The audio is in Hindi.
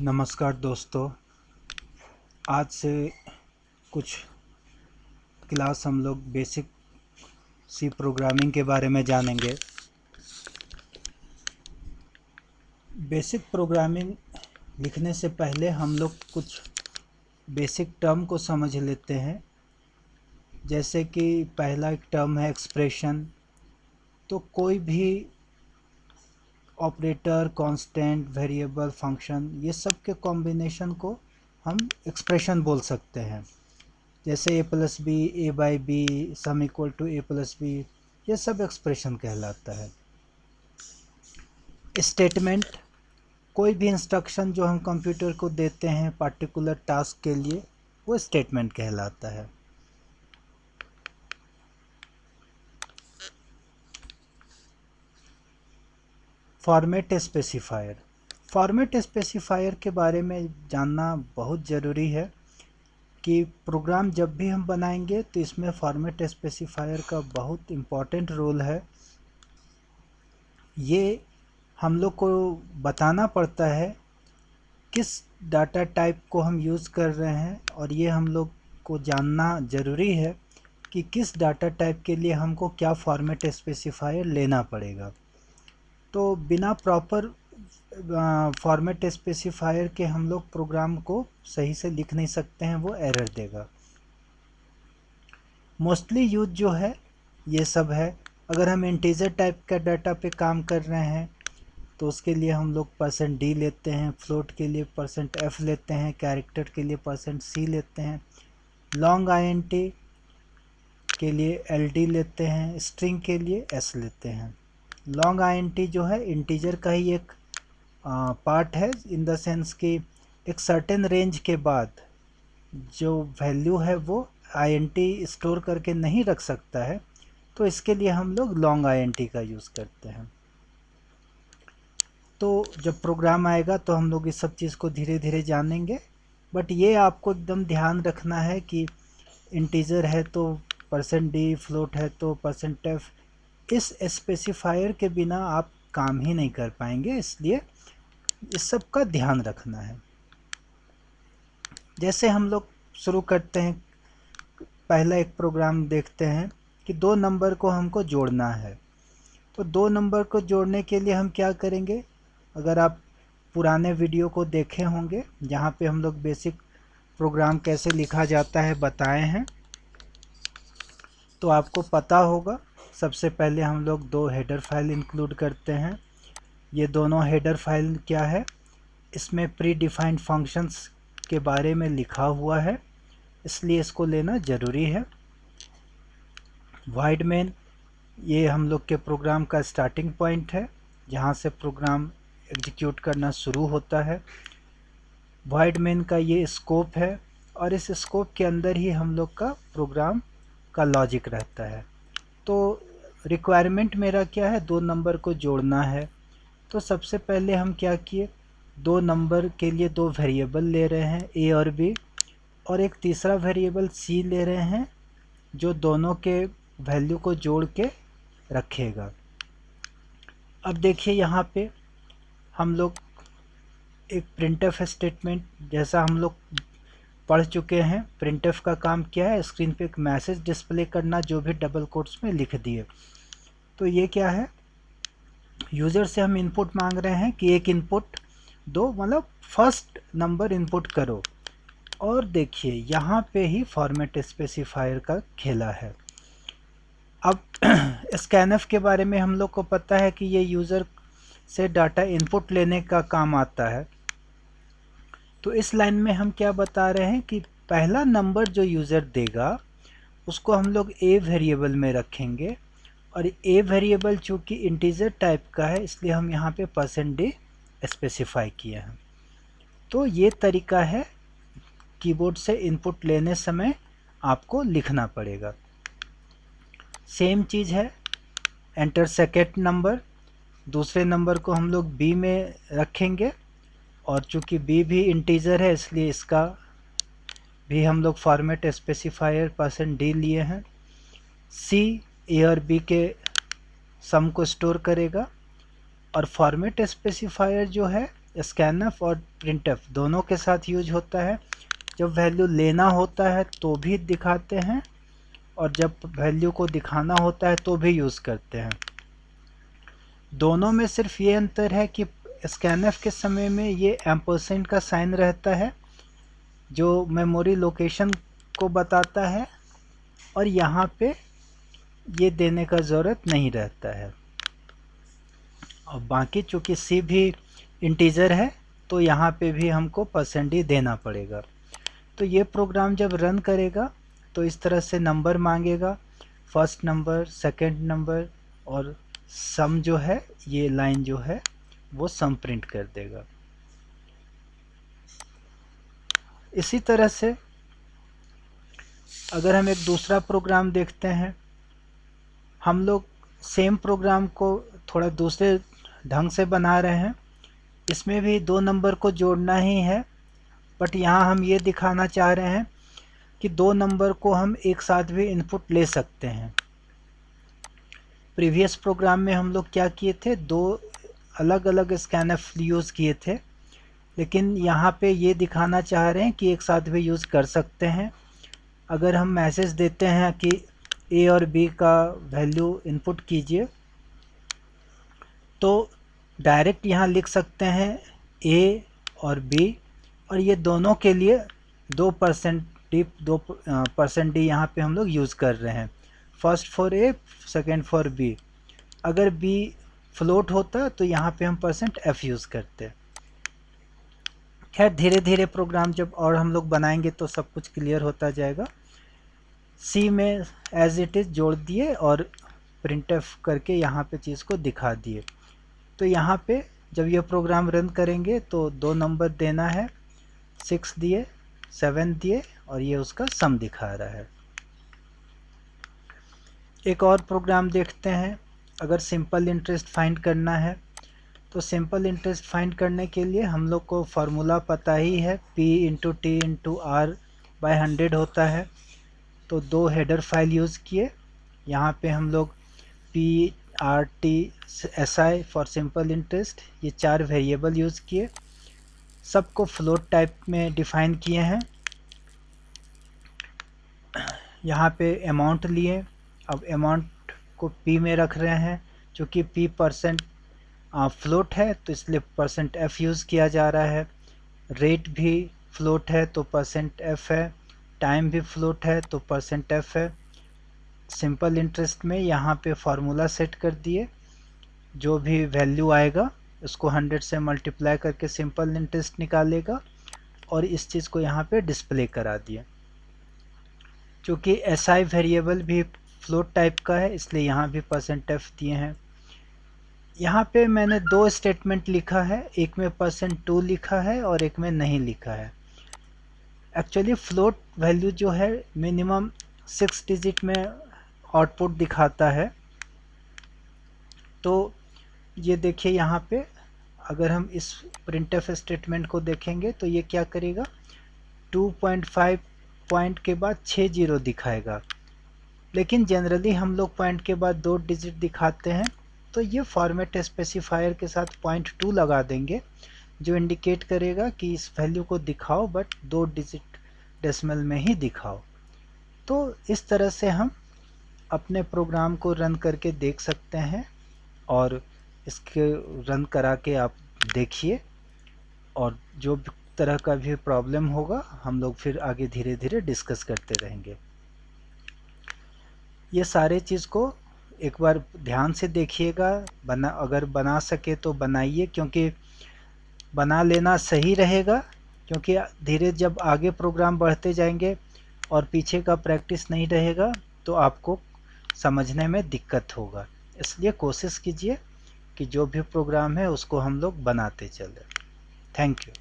नमस्कार दोस्तों। आज से कुछ क्लास हम लोग बेसिक सी प्रोग्रामिंग के बारे में जानेंगे। बेसिक प्रोग्रामिंग लिखने से पहले हम लोग कुछ बेसिक टर्म को समझ लेते हैं। जैसे कि पहला एक टर्म है एक्सप्रेशन। तो कोई भी ऑपरेटर, कांस्टेंट, वेरिएबल, फंक्शन, ये सब के कॉम्बिनेशन को हम एक्सप्रेशन बोल सकते हैं। जैसे a plus B, A by B, sum equal to A plus B, ये सब एक्सप्रेशन कहलाता है। स्टेटमेंट, कोई भी इंस्ट्रक्शन जो हम कंप्यूटर को देते हैं पार्टिकुलर टास्क के लिए, वो स्टेटमेंट कहलाता है। फॉर्मेट स्पेसिफायर, फॉर्मेट स्पेसिफायर के बारे में जानना बहुत ज़रूरी है कि प्रोग्राम जब भी हम बनाएंगे तो इसमें फॉर्मेट स्पेसिफायर का बहुत इम्पॉर्टेंट रोल है। ये हम लोग को बताना पड़ता है किस डाटा टाइप को हम यूज़ कर रहे हैं, और ये हम लोग को जानना ज़रूरी है कि किस डाटा टाइप के लिए हमको क्या फॉर्मेट स्पेसिफायर लेना पड़ेगा। तो बिना प्रॉपर फॉर्मेट स्पेसिफायर के हम लोग प्रोग्राम को सही से लिख नहीं सकते हैं, वो एरर देगा। मोस्टली यूज जो है ये सब है। अगर हम इंटीजर टाइप का डाटा पे काम कर रहे हैं तो उसके लिए हम लोग %d लेते हैं, फ्लोट के लिए %f लेते हैं, कैरेक्टर के लिए %c लेते हैं, लॉन्ग int के लिए ld लेते हैं, स्ट्रिंग के लिए s लेते हैं। लॉन्ग int जो है इंटीजर का ही एक पार्ट है, इन द सेंस कि एक सर्टेन रेंज के बाद जो वैल्यू है वो int स्टोर करके नहीं रख सकता है, तो इसके लिए हम लोग लॉन्ग int का यूज़ करते हैं। तो जब प्रोग्राम आएगा तो हम लोग इस सब चीज़ को धीरे धीरे जानेंगे, बट ये आपको एकदम ध्यान रखना है कि इंटीजर है तो %d, फ्लोट है तो %f, इस स्पेसिफायर के बिना आप काम ही नहीं कर पाएंगे, इसलिए इस सब का ध्यान रखना है। जैसे हम लोग शुरू करते हैं, पहला एक प्रोग्राम देखते हैं कि 2 नंबर को हमको जोड़ना है। तो 2 नंबर को जोड़ने के लिए हम क्या करेंगे, अगर आप पुराने वीडियो को देखे होंगे जहाँ पे हम लोग बेसिक प्रोग्राम कैसे लिखा जाता है बताए हैं, तो आपको पता होगा। सबसे पहले हम लोग 2 हेडर फाइल इंक्लूड करते हैं। ये दोनों हेडर फाइल क्या है, इसमें प्री डिफाइंड फंक्शंस के बारे में लिखा हुआ है, इसलिए इसको लेना ज़रूरी है। void main, ये हम लोग के प्रोग्राम का स्टार्टिंग पॉइंट है, जहाँ से प्रोग्राम एग्जीक्यूट करना शुरू होता है। void main का ये स्कोप है, और इस स्कोप के अंदर ही हम लोग का प्रोग्राम का लॉजिक रहता है। तो रिक्वायरमेंट मेरा क्या है, 2 नंबर को जोड़ना है। तो सबसे पहले हम क्या किए, 2 नंबर के लिए 2 वेरिएबल ले रहे हैं, a और b, और एक तीसरा वेरिएबल c ले रहे हैं जो दोनों के वैल्यू को जोड़ के रखेगा। अब देखिए यहाँ पे हम लोग एक printf स्टेटमेंट, जैसा हम लोग पढ़ चुके हैं, printf का काम क्या है, स्क्रीन पे एक मैसेज डिस्प्ले करना जो भी डबल कोट्स में लिख दिए। तो ये क्या है, यूज़र से हम इनपुट मांग रहे हैं कि एक इनपुट दो, मतलब फर्स्ट नंबर इनपुट करो। और देखिए यहाँ पे ही फॉर्मेट स्पेसिफायर का खेला है। अब स्कैनफ के बारे में हम लोग को पता है कि ये यूज़र से डाटा इनपुट लेने का काम आता है। तो इस लाइन में हम क्या बता रहे हैं कि पहला नंबर जो यूज़र देगा उसको हम लोग a वेरिएबल में रखेंगे, और a वेरिएबल चूँकि इंटीजर टाइप का है इसलिए हम यहाँ पे %d स्पेसिफाई किए हैं। तो ये तरीका है, कीबोर्ड से इनपुट लेने समय आपको लिखना पड़ेगा। सेम चीज़ है, एंटर सेकेंड नंबर, दूसरे नंबर को हम लोग b में रखेंगे, और चूँकि b भी इंटीजर है इसलिए इसका भी हम लोग फॉर्मेट स्पेसिफायर %d लिए हैं। c a और b के सम को स्टोर करेगा, और फॉर्मेट स्पेसिफायर जो है स्कैनफ और प्रिंटफ दोनों के साथ यूज होता है। जब वैल्यू लेना होता है तो भी दिखाते हैं, और जब वैल्यू को दिखाना होता है तो भी यूज़ करते हैं। दोनों में सिर्फ ये अंतर है कि स्कैनफ के समय में ये एम्परसेंड का साइन रहता है जो मेमोरी लोकेशन को बताता है, और यहाँ पे ये देने का ज़रूरत नहीं रहता है। और बाकी चूँकि सी भी इंटीजर है तो यहाँ पे भी हमको % देना पड़ेगा। तो ये प्रोग्राम जब रन करेगा तो इस तरह से नंबर मांगेगा, फर्स्ट नंबर, सेकंड नंबर, और सम जो है, ये लाइन जो है वो सम प्रिंट कर देगा। इसी तरह से अगर हम एक दूसरा प्रोग्राम देखते हैं, हम लोग सेम प्रोग्राम को थोड़ा दूसरे ढंग से बना रहे हैं। इसमें भी 2 नंबर को जोड़ना ही है, बट यहाँ हम ये दिखाना चाह रहे हैं कि 2 नंबर को हम एक साथ भी इनपुट ले सकते हैं। प्रीवियस प्रोग्राम में हम लोग क्या किए थे, 2 अलग अलग स्कैनफ यूज़ किए थे, लेकिन यहाँ पे ये दिखाना चाह रहे हैं कि एक साथ भी यूज़ कर सकते हैं। अगर हम मैसेज देते हैं कि ए और बी का वैल्यू इनपुट कीजिए, तो डायरेक्ट यहाँ लिख सकते हैं ए और बी, और ये दोनों के लिए 2% डी यहाँ पे हम लोग यूज़ कर रहे हैं, first for A, second for B. अगर बी फ्लोट होता तो यहाँ पे हम %f यूज़ करते। खैर धीरे धीरे प्रोग्राम जब और हम लोग बनाएंगे तो सब कुछ क्लियर होता जाएगा। सी में एज इट इज़ जोड़ दिए और प्रिंटफ करके यहाँ पे चीज़ को दिखा दिए। तो यहाँ पे जब ये प्रोग्राम रन करेंगे तो 2 नंबर देना है, 6 दिए, 7 दिए, और ये उसका सम दिखा रहा है। एक और प्रोग्राम देखते हैं। अगर सिंपल इंटरेस्ट फाइंड करना है तो सिंपल इंटरेस्ट फाइंड करने के लिए हम लोग को फार्मूला पता ही है, P × T × R/100 होता है। तो 2 हेडर फाइल यूज़ किए। यहाँ पे हम लोग PRTSI फॉर सिंपल इंटरेस्ट, ये 4 वेरिएबल यूज़ किए, सबको फ्लोट टाइप में डिफाइन किए हैं। यहाँ पे अमाउंट लिए, अब अमाउंट को P में रख रहे हैं, चूँकि P % फ्लोट है तो इसलिए %f यूज़ किया जा रहा है। रेट भी फ्लोट है तो %f है, टाइम भी फ्लोट है तो %f है। सिंपल इंटरेस्ट में यहाँ पे फार्मूला सेट कर दिए, जो भी वैल्यू आएगा उसको 100 से मल्टीप्लाई करके सिंपल इंटरेस्ट निकालेगा, और इस चीज़ को यहाँ पे डिस्प्ले करा दिए। चूँकि SI वेरिएबल भी फ्लोट टाइप का है इसलिए यहाँ भी %f दिए हैं। यहाँ पे मैंने 2 स्टेटमेंट लिखा है, एक में %2 लिखा है और एक में नहीं लिखा है। एक्चुअली फ्लोट वैल्यू जो है मिनिमम 6 डिजिट में आउटपुट दिखाता है। तो ये देखिए यहाँ पे अगर हम इस प्रिंटफ स्टेटमेंट को देखेंगे तो ये क्या करेगा, 2.5 पॉइंट के बाद 6 जीरो दिखाएगा, लेकिन जनरली हम लोग पॉइंट के बाद 2 डिजिट दिखाते हैं। तो ये फॉर्मेट स्पेसिफायर के साथ 0.2 लगा देंगे, जो इंडिकेट करेगा कि इस वैल्यू को दिखाओ बट 2 डिजिट डेसिमल में ही दिखाओ। तो इस तरह से हम अपने प्रोग्राम को रन करके देख सकते हैं, और इसके रन करा के आप देखिए, और जो तरह का भी प्रॉब्लम होगा हम लोग फिर आगे धीरे धीरे डिस्कस करते रहेंगे। ये सारे चीज़ को एक बार ध्यान से देखिएगा, अगर बना सके तो बनाइए, क्योंकि बना लेना सही रहेगा, क्योंकि धीरे जब आगे प्रोग्राम बढ़ते जाएंगे और पीछे का प्रैक्टिस नहीं रहेगा तो आपको समझने में दिक्कत होगा। इसलिए कोशिश कीजिए कि जो भी प्रोग्राम है उसको हम लोग बनाते चलें। Thank you.